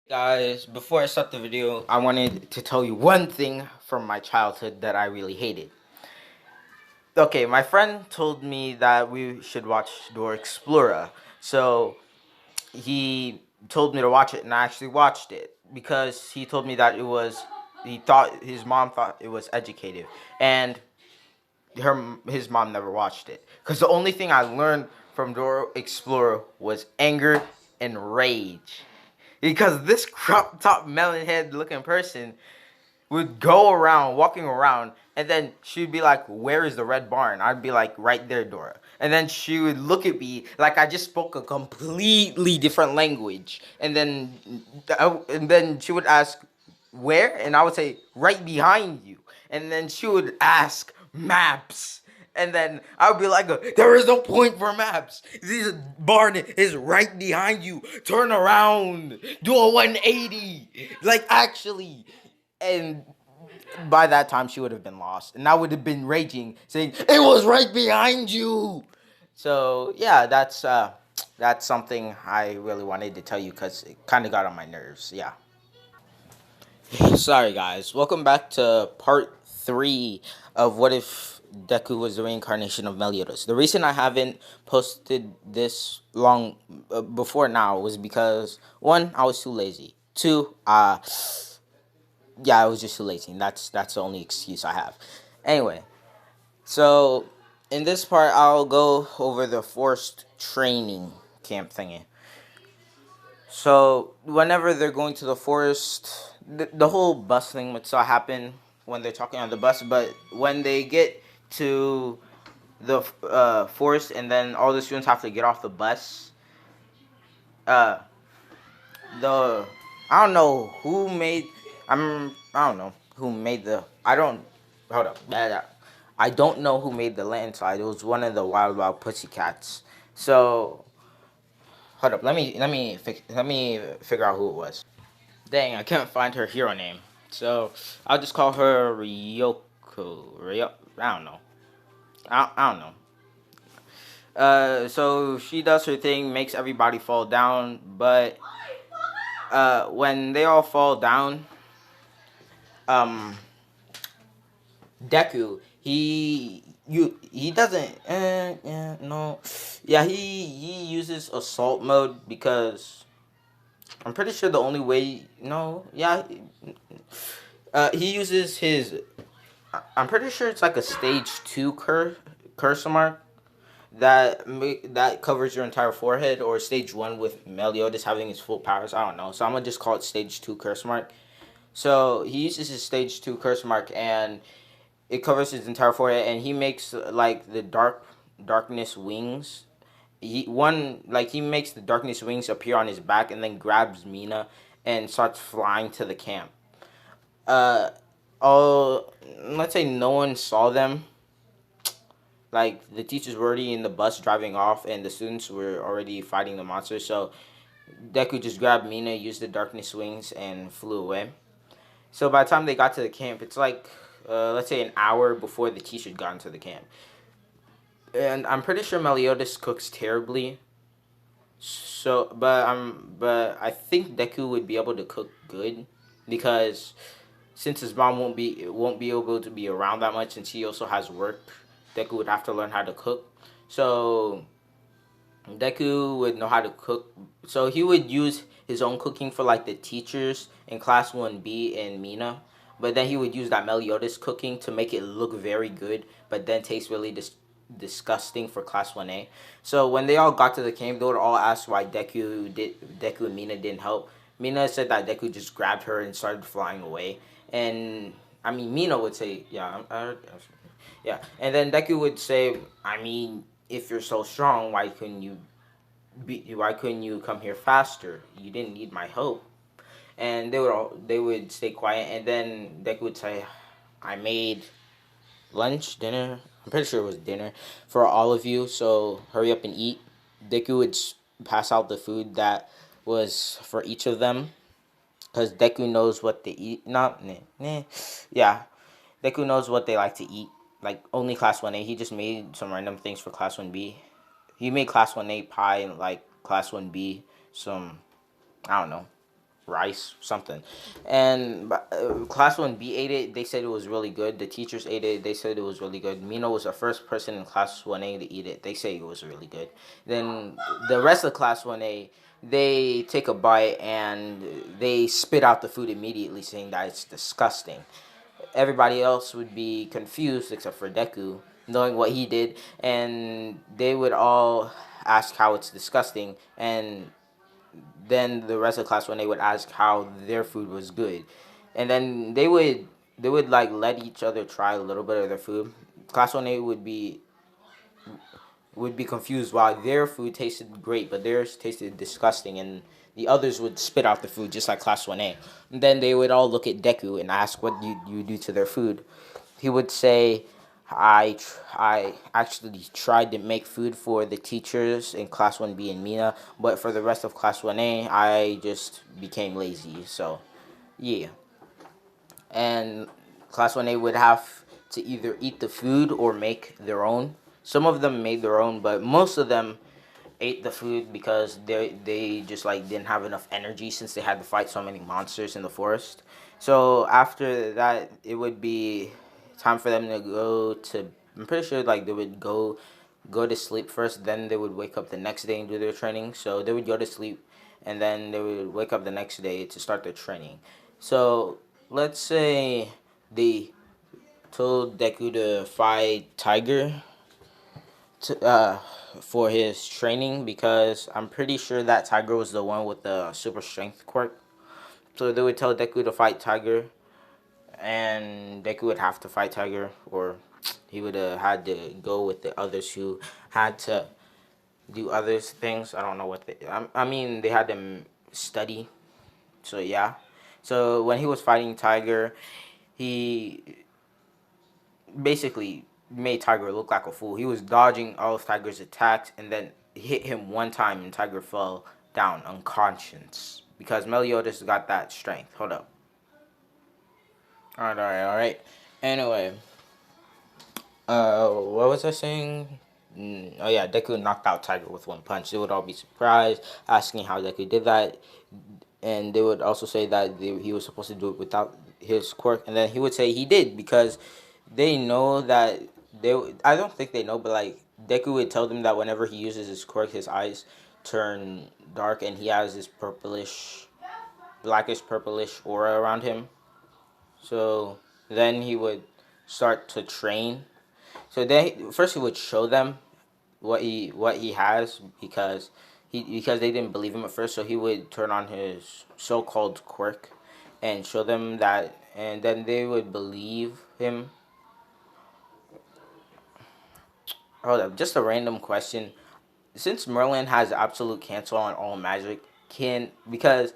Guys, before I start the video, I wanted to tell you one thing from my childhood that I really hated. Okay, my friend told me that we should watch Dora Explorer. So he told me to watch it, and I actually watched it because he told me that he thought his mom thought it was educative, and his mom never watched it. Because the only thing I learned from Dora Explorer was anger and rage. Because this crop top melon head looking person would go around, walking around, and then she'd be like, "Where is the red barn?" I'd be like, "Right there, Dora." And then she would look at me like I just spoke a completely different language. And then she would ask, "Where?" And I would say, "Right behind you." And then she would ask, "Maps." And then I would be like, "There is no point for maps. This barn is right behind you. Turn around. Do a 180. Like, actually." And by that time, she would have been lost. And I would have been raging, saying, "It was right behind you." So, yeah, that's something I really wanted to tell you because it kind of got on my nerves. Yeah. Sorry, guys. Welcome back to part 3 of What If Deku Was the Reincarnation of Meliodas. The reason I haven't posted this long before now was because, one, I was too lazy. Two, yeah, I was just too lazy. And that's the only excuse I have. Anyway, so in this part, I'll go over the forced training camp thingy. So whenever they're going to the forest, the whole bus thing would still happen when they're talking on the bus. But when they get to the forest, and then all the students have to get off the bus, uh, the I don't know who made I don't know who made the I don't hold up I don't know who made the landslide. It was one of the Wild Wild Pussycats. So hold up, let me figure out who it was. Dang, I can't find her hero name. So I'll just call her Ryoko. I don't know. I don't know. So she does her thing, makes everybody fall down, but when they all fall down, um, Deku, he doesn't yeah, no, yeah, he uses assault mode because I'm pretty sure the only way no yeah he uses his I'm pretty sure it's like a stage 2 cursor mark that covers your entire forehead, or stage 1 with Meliodas having his full powers. I don't know, so I'm gonna just call it stage 2 curse mark. So he uses his stage 2 curse mark, and it covers his entire forehead, and he makes like the darkness wings. He makes the darkness wings appear on his back, and then grabs Mina and starts flying to the camp. Uh, oh, let's say no one saw them. Like, the teachers were already in the bus driving off, and the students were already fighting the monsters. So Deku just grabbed Mina, used the darkness wings, and flew away. So by the time they got to the camp, it's like let's say an hour before the teachers got into the camp. And I'm pretty sure Meliodas cooks terribly. So, but I think Deku would be able to cook good because since his mom won't be able to be around that much, and she also has work, Deku would have to learn how to cook. So Deku would know how to cook. So he would use his own cooking for like the teachers in class 1B and Mina. But then he would use that Meliodas cooking to make it look very good, but then taste really disgusting for class 1A. So when they all got to the camp, they would all ask why Deku and Mina didn't help. Mina said that Deku just grabbed her and started flying away. And I mean, Mina would say, yeah, yeah. And then Deku would say, I mean, if you're so strong, why couldn't you come here faster? You didn't need my help. And they would stay quiet, and then Deku would say, I made dinner. I'm pretty sure it was dinner for all of you, so hurry up and eat. Deku would pass out the food that was for each of them, because Deku knows what they eat. Not, yeah. Deku knows what they like to eat. Like, only class 1A. He just made some random things for class 1B. He made class 1A pie, and like class 1B some, I don't know. rice, something. And class 1B ate it. They said it was really good. The teachers ate it. They said it was really good. Mina was the first person in class 1A to eat it. They say it was really good. Then the rest of class 1A, they take a bite and they spit out the food immediately, saying that it's disgusting. Everybody else would be confused except for Deku, knowing what he did, and they would all ask how it's disgusting, and then the rest of the class when they would ask how their food was good, and then they would like let each other try a little bit of their food. Class 1A would be confused why their food tasted great but theirs tasted disgusting, and the others would spit out the food just like class 1A. And then they would all look at Deku and ask what you do to their food. He would say, I actually tried to make food for the teachers in class 1B and Mina, but for the rest of class 1A, I just became lazy. So, yeah. And class 1A would have to either eat the food or make their own. Some of them made their own, but most of them ate the food because they just like didn't have enough energy since they had to fight so many monsters in the forest. So after that, it would be time for them to go to. I'm pretty sure like they would go to sleep first, then they would wake up the next day and do their training. So they would go to sleep, and then they would wake up the next day to start their training. So let's say they told Deku to fight Tiger to, for his training because I'm pretty sure that Tiger was the one with the super strength quirk. So they would tell Deku to fight Tiger, and Deku would have to fight Tiger, or he would have had to go with the others who had to do other things. I don't know what they. I mean, they had them study. So yeah. So when he was fighting Tiger, he basically made Tiger look like a fool. He was dodging all of Tiger's attacks and then hit him one time and Tiger fell down unconscious because Meliodas got that strength. Hold up. Alright. Anyway, what was I saying? Oh yeah, Deku knocked out Tiger with one punch. They would all be surprised, asking how Deku did that, and they would also say that he was supposed to do it without his quirk, and then he would say he did because they know that they. I don't think they know, but like Deku would tell them that whenever he uses his quirk, his eyes turn dark, and he has this purplish, blackish purplish aura around him. So then he would start to train. So then first he would show them what he has because they didn't believe him at first. So he would turn on his so-called quirk and show them that, and then they would believe him. Hold up, just a random question. Since Merlin has absolute cancel on all magic, can because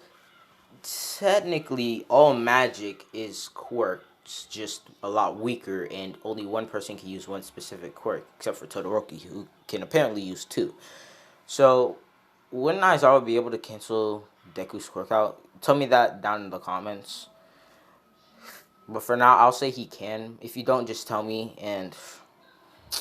technically all magic is quirks, just a lot weaker, and only one person can use one specific quirk, except for Todoroki, who can apparently use two. So, wouldn't Aizawa be able to cancel Deku's quirk out? Tell me that down in the comments. But for now, I'll say he can. If you don't, just tell me, and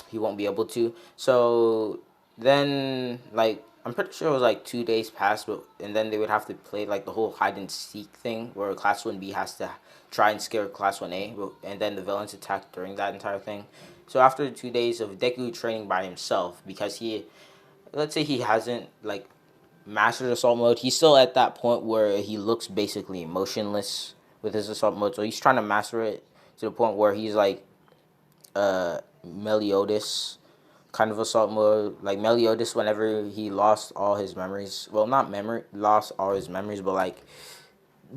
he won't be able to. So then, like, I'm pretty sure it was like 2 days passed, but and then they would have to play like the whole hide and seek thing, where Class 1B has to try and scare Class 1A, and then the villains attack during that entire thing. So after 2 days of Deku training by himself, because let's say he hasn't like mastered assault mode, he's still at that point where he looks basically emotionless with his assault mode. So he's trying to master it to the point where he's like Meliodas kind of assault mode. Like Meliodas, whenever he lost all his memories, well, not memory, lost all his memories, but like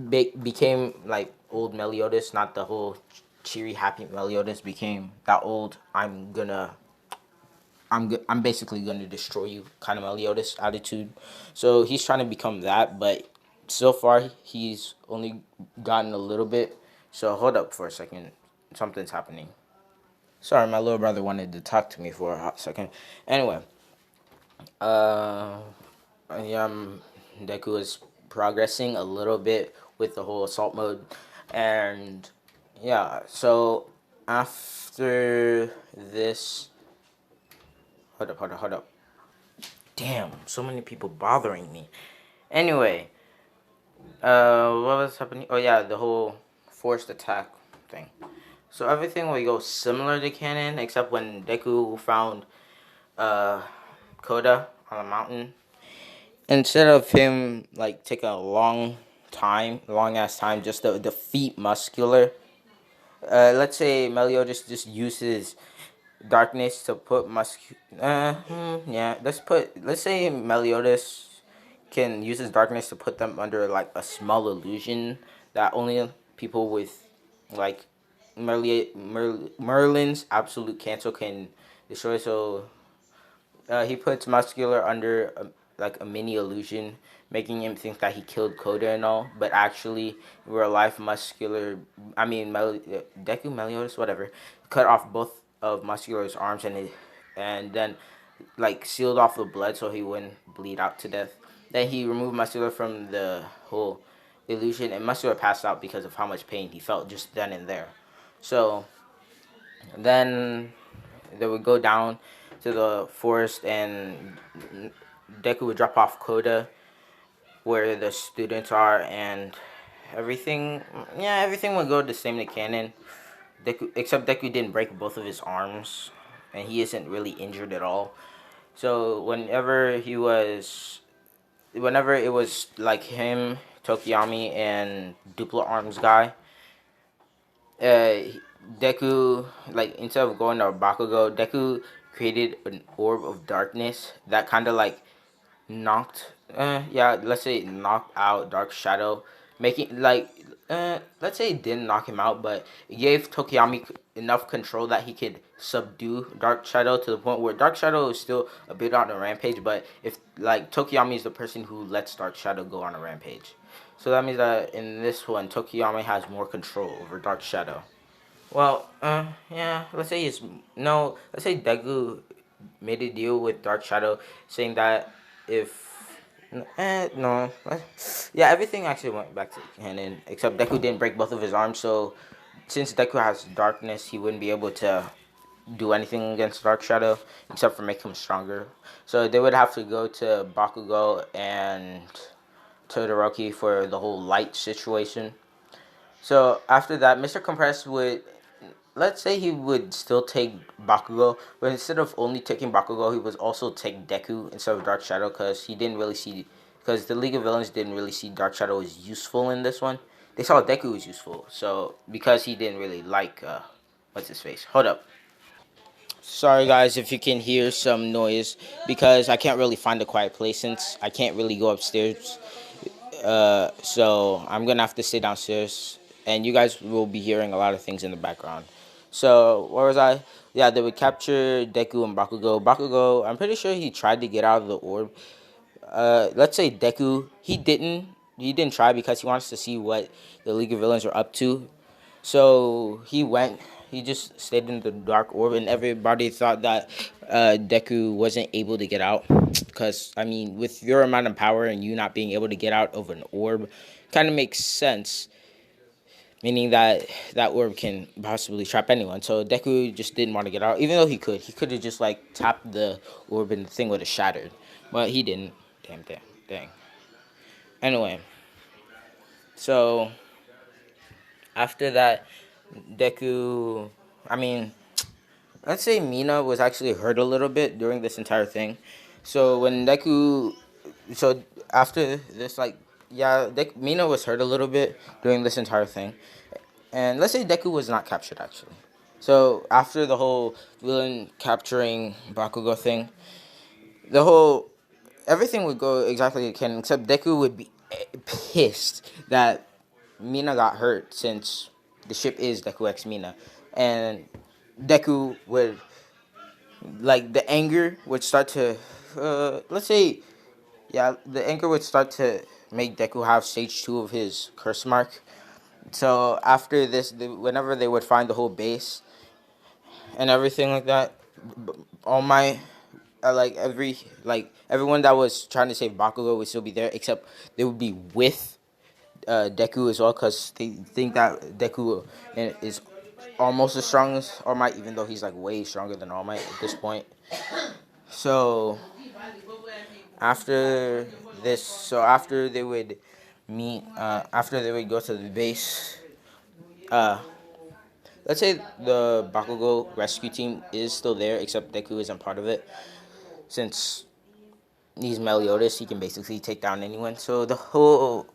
became like old Meliodas, not the whole cheery, happy Meliodas. Became that old. I'm basically gonna destroy you kind of Meliodas attitude. So he's trying to become that, but so far he's only gotten a little bit. So hold up for a second, something's happening. Sorry, my little brother wanted to talk to me for a hot second. Anyway, uh, yeah, Deku is progressing a little bit with the whole assault mode, and yeah. So after this, hold up. Damn, so many people bothering me. Anyway, What was happening? Oh yeah, the whole forced attack thing. So everything will go similar to canon, except when Deku found uh Koda on a mountain. Instead of him like taking a long ass time just to defeat Muscular, let's say Meliodas just uses darkness to put yeah, let's say Meliodas can use his darkness to put them under like a small illusion that only people with like Merlin's absolute cancel can destroy. So he puts Muscular under like a mini illusion, making him think that he killed Koda and all, but actually, in real life, Muscular, I mean, Deku, Meliodas, whatever, cut off both of Muscular's arms and then like sealed off the blood so he wouldn't bleed out to death. Then he removed Muscular from the whole illusion, and Muscular passed out because of how much pain he felt just then and there. So then they would go down to the forest, and Deku would drop off Koda where the students are, and everything. Yeah, everything would go the same to canon. Deku, except Deku didn't break both of his arms, and he isn't really injured at all. So whenever it was like him, Tokiyami, and Duplo Arms guy, uh, Deku, like instead of going to Bakugo, Deku created an orb of darkness that kind of like yeah, let's say knocked out Dark Shadow, making like let's say it didn't knock him out, but it gave Tokiyami enough control that he could subdue Dark Shadow to the point where Dark Shadow is still a bit on a rampage, but if like Tokiyami is the person who lets Dark Shadow go on a rampage, so that means that in this one Tokiyami has more control over Dark Shadow. Well, yeah, let's say it's no. Let's say Deku made a deal with Dark Shadow, saying that if no, yeah, everything actually went back to canon except Deku didn't break both of his arms. So since Deku has darkness, he wouldn't be able to do anything against Dark Shadow except for make him stronger. So they would have to go to Bakugo and Todoroki for the whole light situation. So after that, Mr. Compress would, let's say he would still take Bakugo, but instead of only taking Bakugo, he would also take Deku instead of Dark Shadow because he didn't really see, because the League of Villains didn't really see Dark Shadow as useful in this one. They saw Deku was useful, so because he didn't really like what's his face. Hold up. Sorry guys if you can hear some noise because I can't really find a quiet place since I can't really go upstairs. So I'm gonna have to stay downstairs, and you guys will be hearing a lot of things in the background. So where was I? Yeah, they would capture Deku and Bakugo. Bakugo, I'm pretty sure he tried to get out of the orb. Let's say Deku, he didn't try because he wants to see what the League of Villains are up to. So he just stayed in the dark orb, and everybody thought that Deku wasn't able to get out. Because, I mean, with your amount of power and you not being able to get out of an orb, kind of makes sense. Meaning that that orb can possibly trap anyone. So Deku just didn't want to get out, even though he could. He could have just, like, tapped the orb and the thing would have shattered. But he didn't. Dang. Anyway, so after that, Deku. I mean, let's say Mina was actually hurt a little bit during this entire thing. So when Deku, so after this, like, yeah, Mina was hurt a little bit during this entire thing, and let's say Deku was not captured actually. So after the whole villain capturing Bakugo thing, the whole everything would go exactly like it can, except Deku would be pissed that Mina got hurt since the ship is Deku X Mina, and Deku would like the anger would start to let's say yeah the anger would start to make Deku have stage 2 of his curse mark. So after this, whenever they would find the whole base and everything like that, all my everyone that was trying to save Bakugo would still be there, except they would be with Deku as well, because they think that Deku is almost as strong as All Might, even though he's like way stronger than All Might at this point. So after this, so after they would after they would go to the base, uh, let's say the Bakugo rescue team is still there, except Deku isn't part of it. Since he's Meliodas, he can basically take down anyone. So the whole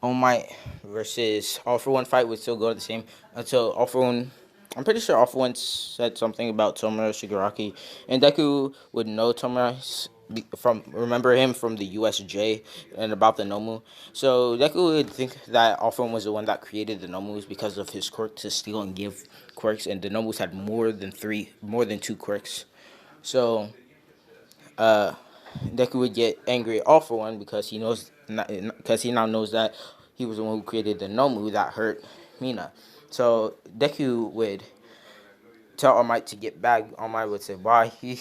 All Might versus All for One fight would still go the same until All for One. I'm pretty sure All for One said something about Tomura Shigaraki, and Deku would know Tomura from remember him from the USJ and about the Nomu. So Deku would think that All for One was the one that created the Nomus because of his quirk to steal and give quirks, and the Nomus had more than two quirks. So uh, Deku would get angry at All for One because he now knows that he was the one who created the Nomu that hurt Mina. So Deku would tell All Might to get back. All Might would say why he.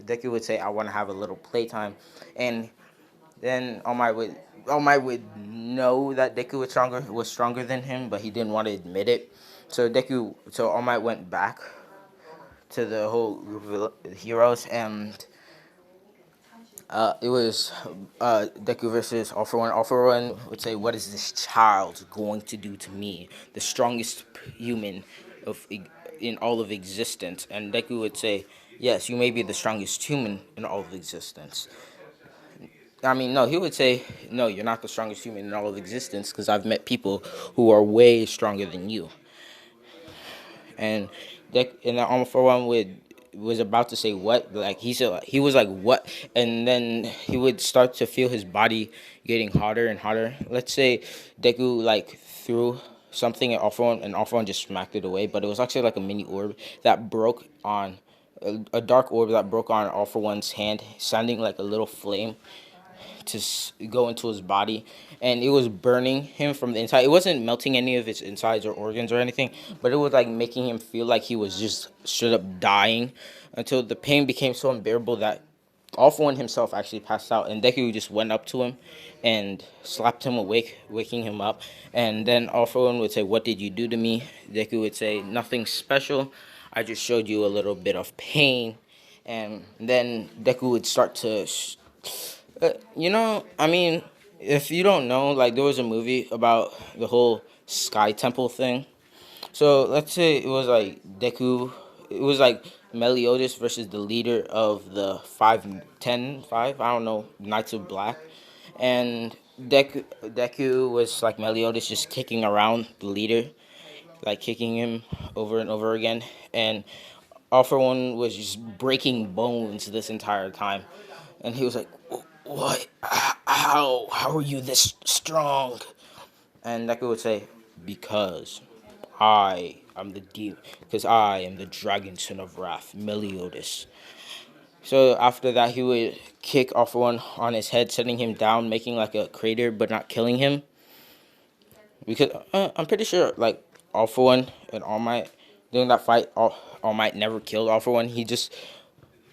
Deku would say I want to have a little playtime, and then All Might would know that Deku was stronger than him, but he didn't want to admit it. So All Might went back to the whole group of heroes, and it was Deku versus All for One. All for One would say, "What is this child going to do to me, the strongest human in all of existence?" And Deku would say, "Yes, you may be the strongest human in all of existence." I mean, no, he would say, "No, you're not the strongest human in all of existence because I've met people who are way stronger than you." And and the All for One was about to say what, like he was like what, and then he would start to feel his body getting hotter and hotter. Let's say Deku like threw something at All for One, and All for One just smacked it away, but it was actually like a mini orb that broke on a dark orb that broke on All for One's hand, sounding like a little flame to go into his body, and it was burning him from the inside. It wasn't melting any of his insides or organs or anything, but it was like making him feel like he was just straight up dying until the pain became so unbearable that All for One himself actually passed out, and Deku just went up to him and slapped him awake, waking him up. And then All for One would say, "What did you do to me?" Deku would say, "Nothing special. I just showed you a little bit of pain." And then Deku would start to I mean, if you don't know, like there was a movie about the whole Sky Temple thing. So let's say it was like it was like Meliodas versus the leader of the 5-10-5. I don't know, Knights of Black, and Deku was like Meliodas, just kicking around the leader, like kicking him over and over again, and All for One was just breaking bones this entire time, and he was like, "What? How are you this strong?" And Deku would say, "Because I am the dragon son of wrath, Meliodas." So after that, he would kick All for One on his head, setting him down, making like a crater, but not killing him. Because I'm pretty sure, like All for One and All Might during that fight, All Might never killed All for One. He just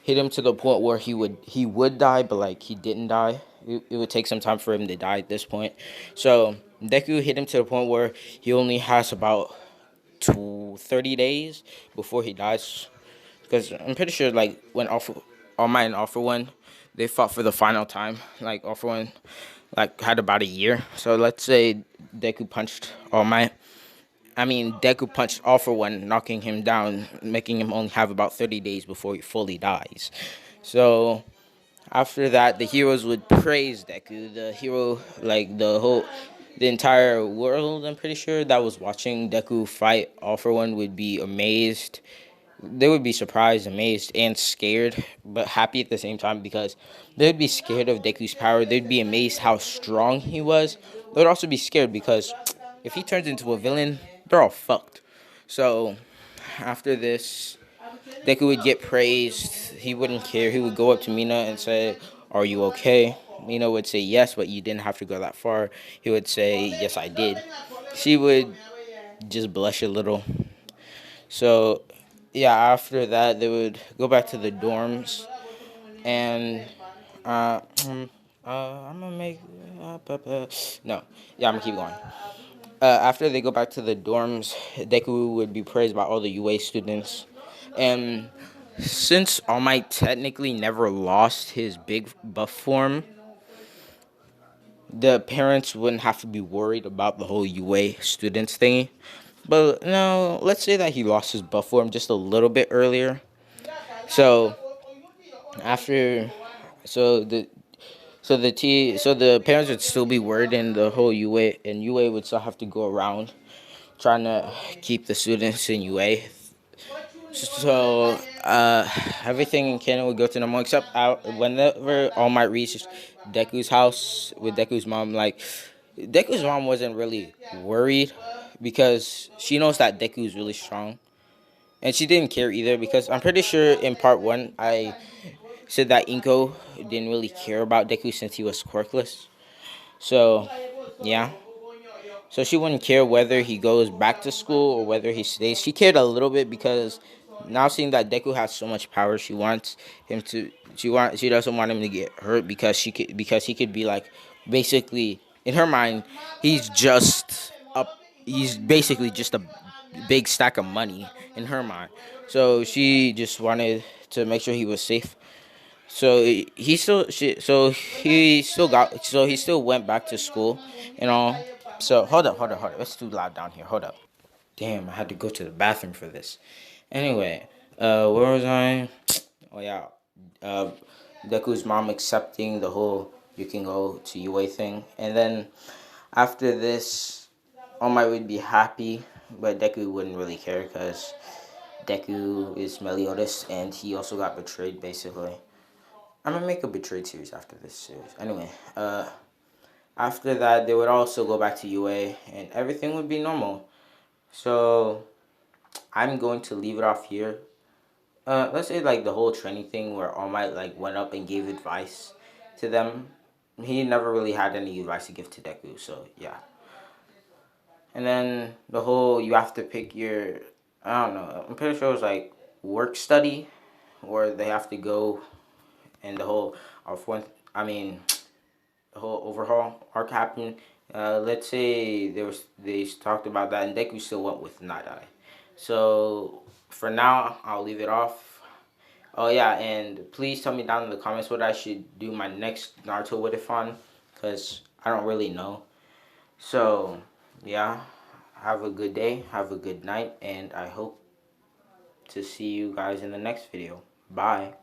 hit him to the point where he would die, but like he didn't die. It would take some time for him to die at this point. So Deku hit him to the point where he only has about 30 days before he dies. Because I'm pretty sure like when All Might and All for One, they fought for the final time. Like All for One like had about a year. So let's say Deku punched All Might. Deku punched All for One, knocking him down, making him only have about 30 days before he fully dies. So after that, the heroes would praise Deku. The entire world, I'm pretty sure, that was watching Deku fight All for One would be amazed. They would be surprised, amazed, and scared, but happy at the same time because they'd be scared of Deku's power. They'd be amazed how strong he was. They'd also be scared because if he turns into a villain, they're all fucked. So after this, Deku would get praised. He wouldn't care. He would go up to Mina and say, "Are you okay?" Mina would say, "Yes, but you didn't have to go that far." He would say, "Yes, I did." She would just blush a little. So, yeah, after that, they would go back to the dorms, and I'm gonna make no, yeah, I'm gonna keep going. After they go back to the dorms, Deku would be praised by all the UA students, and since All Might technically never lost his big buff form, the parents wouldn't have to be worried about the whole UA students thingy. But no, let's say that he lost his buff form just a little bit earlier. So after, so the parents would still be worried, and the whole UA and UA would still have to go around trying to keep the students in UA. So everything in Canada would go to normal except whenever All Might reached Deku's house with Deku's mom. Like Deku's mom wasn't really worried because she knows that Deku is really strong, and she didn't care either because I'm pretty sure in part one I said that Inko didn't really care about Deku since he was quirkless. So yeah. So she wouldn't care whether he goes back to school or whether he stays. She cared a little bit because now seeing that Deku has so much power, she wants him to. She doesn't want him to get hurt because he could be like basically in her mind he's just up. He's basically just a big stack of money in her mind. So she just wanted to make sure he was safe. So he still went back to school and all. So hold up. It's too loud down here. Hold up. Damn, I had to go to the bathroom for this. Anyway, where was I? Oh yeah, uh, Deku's mom accepting the whole you can go to UA thing, and then after this, All Might would be happy, but Deku wouldn't really care because Deku is Meliodas, and he also got betrayed basically. I'm gonna make a betrayed series after this series. Anyway, after that, they would also go back to UA, and everything would be normal. So I'm going to leave it off here. Let's say like the whole training thing where All Might like went up and gave advice to them. He never really had any advice to give to Deku, so yeah. And then the whole you have to pick your I don't know. I'm pretty sure it was like work study, where they have to go and the whole our fourth. I mean the whole overhaul arc happened. Let's say they talked about that, and Deku still went with Night Eye. So for now, I'll leave it off. Oh yeah, and please tell me down in the comments what I should do my next Naruto What If on, because I don't really know. So yeah, have a good day, have a good night, and I hope to see you guys in the next video. Bye.